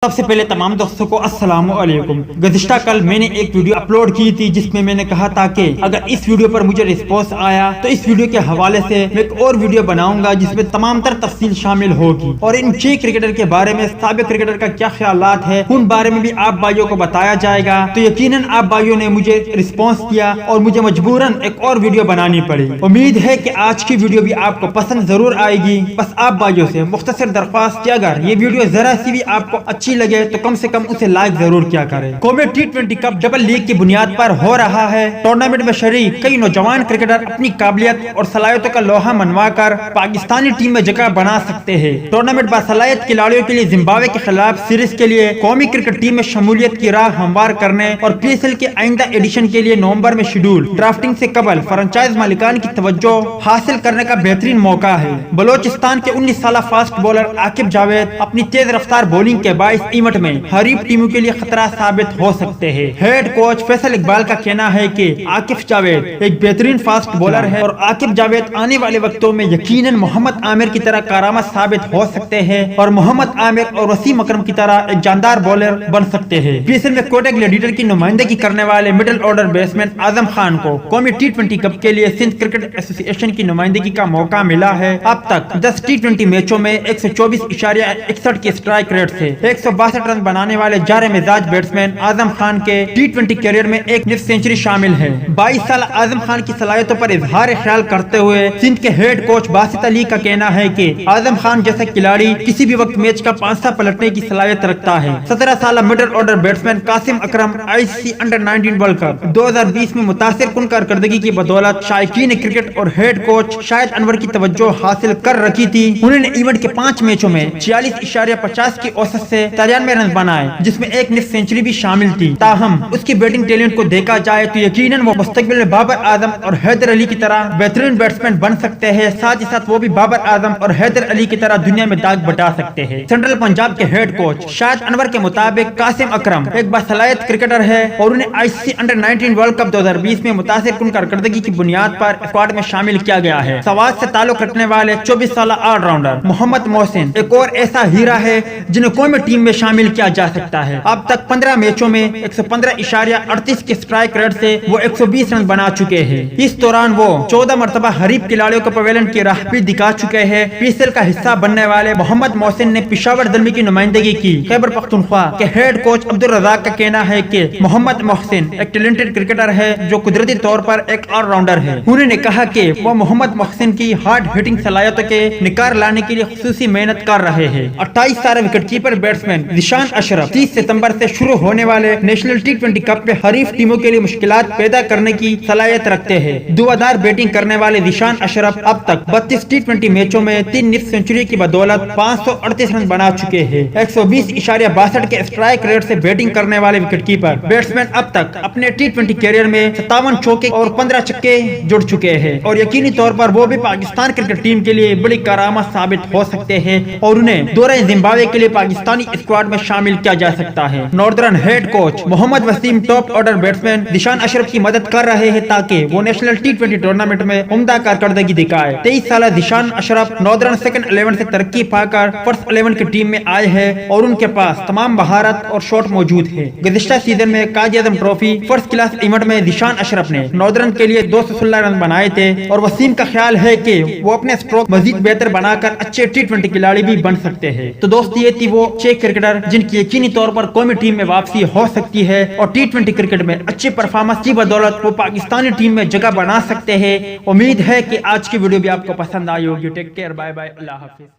सबसे पहले तमाम दोस्तों को अस्सलाम वालेकुम। गुज़िश्ता कल मैंने एक वीडियो अपलोड की थी जिसमें मैंने कहा था कि अगर इस वीडियो पर मुझे रिस्पॉन्स आया तो इस वीडियो के हवाले से मैं एक और वीडियो बनाऊंगा जिसमें तमाम तर तफसील शामिल होगी और इन 6 क्रिकेटर के बारे में, साबिक क्रिकेटर का क्या ख्यालात है, उन बारे में भी आप भाइयों को बताया जाएगा। तो यकीनन आप भाइयों ने मुझे रिस्पॉन्स किया और मुझे मजबूरन एक और वीडियो बनानी पड़ी। उम्मीद है कि आज की वीडियो भी आपको पसंद जरूर आएगी। बस आप भाइयों से मुख्तसर दरख्वास्त कि अगर ये वीडियो जरा सी भी आपको अच्छी लगे तो कम से कम उसे लाइक जरूर किया करें। कौमी टी20 कप डबल लीग की बुनियाद पर हो रहा है। टूर्नामेंट में शरीक कई नौजवान क्रिकेटर अपनी काबिलियत और सलाहियतों का लोहा मनवा कर पाकिस्तानी टीम में जगह बना सकते हैं। टूर्नामेंट बासलाहियत खिलाड़ियों के लिए जिम्बाब्वे के खिलाफ सीरीज के लिए कौमी क्रिकेट टीम में शमूलियत की राह हमवार करने और PSL के आइंदा एडिशन के लिए नवंबर में शेड्यूल ड्राफ्टिंग से कबल फ्रेंचाइज मालिकान की तवज्जो हासिल करने का बेहतरीन मौका है। बलोचिस्तान के 19 साल फास्ट बॉलर आकिब जावेद अपनी तेज रफ्तार बॉलिंग के बाइस इवेंट में हरीफ टीमों के लिए खतरा साबित हो सकते हैं। हेड कोच फैसल इकबाल का कहना है कि आकिब जावेद एक बेहतरीन फास्ट बॉलर है और आकिब जावेद आने वाले वक्तों में यकीनन मोहम्मद आमिर की तरह कारामद साबित हो सकते हैं और मोहम्मद आमिर और वसीम अकरम की तरह एक जानदार बॉलर बन सकते हैं। PSL में कोटा ग्लैडिएटर की नुमाइंदगी करने वाले middle order batsman Azam Khan को कौमी टी20 कप के लिए सिंध क्रिकेट एसोसिएशन की नुमाइंदगी का मौका मिला है। अब तक 10 टी20 मैचों में 124.61 के स्ट्राइक रेट से 162 रन बनाने वाले जारे मिजाज बैट्समैन आजम खान के टी20 करियर में एक निफ सेंचुरी शामिल है। 22 साल आजम खान की सलाहियतों पर इजहार ख्याल करते हुए सिंध के हेड कोच बासित अली का कहना है कि आजम खान जैसा खिलाड़ी किसी भी वक्त मैच का पांसा पलटने की सलाहियत रखता है। 17 साल मिडिल ऑर्डर बैट्समैन कासिम अकरम ICC अंडर-19 वर्ल्ड कप 2020 में मुतासिर कुन कारकर्दगी की बदौलत शायकीन क्रिकेट और हेड कोच शाहिद अनवर की तवज्जो हासिल कर रखी थी। उन्होंने इवेंट के 5 मैचों में 46.50 की औसत से 93 रन बनाए जिसमें एक निफ सेंचुरी भी शामिल थी। ताहम उसकी बैटिंग टैलेंट को देखा जाए तो यकीनन वो मुस्तकबिल में बाबर आजम और हैदर अली की तरह बेहतरीन बैट्समैन बन सकते हैं। साथ ही साथ वो भी बाबर आजम और हैदर अली की तरह दुनिया में दाग बटा सकते हैं। सेंट्रल पंजाब के हेड कोच शाहिद अनवर के मुताबिक कासिम अकरम एक बासलाहियत क्रिकेटर है और उन्हें ICC अंडर-19 वर्ल्ड कप 2020 में मुतासिर कुन कारकर्दगी की बुनियाद पर स्क्वाड में शामिल किया गया है। सवाद से ताल्लुक रखने वाले 24 साल ऑलराउंडर मोहम्मद मोहसिन एक और ऐसा हीरा है जिन्हें कौमी टीम में शामिल किया जा सकता है। अब तक 15 मैचों में 115.38 के स्ट्राइक रेट से वो 120 रन बना चुके हैं। इस दौरान वो 14 मरतबा हरीफ खिलाड़ियों को पवेलियन की राह भी दिखा चुके हैं। PSL का हिस्सा बनने वाले मोहम्मद मोहसिन ने पेशावर ज़ल्मी की नुमाइंदगी की। खैबर पख्तूनख्वा के हेड कोच अब्दुल रज़ाक का कहना है कि मोहम्मद मोहसिन एक टैलेंटेड क्रिकेटर है जो कुदरती तौर पर एक ऑलराउंडर है। उन्होंने कहा कि वो मोहम्मद मोहसिन की हार्ड हिटिंग सलाहियतों के निखार लाने के लिए खुसूसी मेहनत कर रहे हैं। 28 साल विकेटकीपर बैट्समैन जिशान अशरफ 30 सितंबर से शुरू होने वाले नेशनल टी20 कप में हरीफ टीमों के लिए मुश्किलात पैदा करने की सलाहियत रखते हैं। दुआदार बैटिंग करने वाले जिशान अशरफ अब तक 32 टी20 मैचों में 3 निफ सेंचुरी की बदौलत 538 रन बना चुके हैं। 120.62 के स्ट्राइक रेट से बैटिंग करने वाले विकेटकीपर बैट्समैन अब तक अपने टी20 कैरियर में 57 चौके और 15 छक्के जुड़ चुके हैं और यकीनी तौर पर वो भी पाकिस्तान क्रिकेट टीम के लिए बड़ी करामत साबित हो सकते हैं और उन्हें दौरे जिम्बाब्वे के लिए पाकिस्तानी स्क्वाड में शामिल किया जा सकता है। Northern head coach Mohammad Wasim top order batsman Zeeshan Ashraf की मदद कर रहे हैं ताकि वो नेशनल टी20 टूर्नामेंट में उम्दा कारकर्दगी दिखाए। 23 साल जिशान अशरफ नॉर्दर्न सेकंड 11 से तरक्की पाकर फर्स्ट 11 की टीम में आए हैं और उनके पास तमाम महारत और शॉट मौजूद है। गुज़िश्ता सीजन में काजी आज़म ट्रॉफी फर्स्ट क्लास इवेंट में जिशान अशरफ ने नॉर्दर्न के लिए 216 रन बनाए थे और वसीम का ख्याल है कि वो अपने स्ट्रोक मजीद बेहतर बनाकर अच्छे टी20 खिलाड़ी भी बन सकते हैं। तो दोस्त ये थी वो 6 क्रिकेटर जिनकी यकीनी तौर पर कौमी टीम में वापसी हो सकती है और टी20 क्रिकेट में अच्छी परफॉर्मेंस की बदौलत वो पाकिस्तानी टीम में जगह बना सकते हैं। उम्मीद है कि आज की वीडियो भी आपको पसंद आई होगी। टेक केयर, बाय बाय, अल्लाह हाफिज।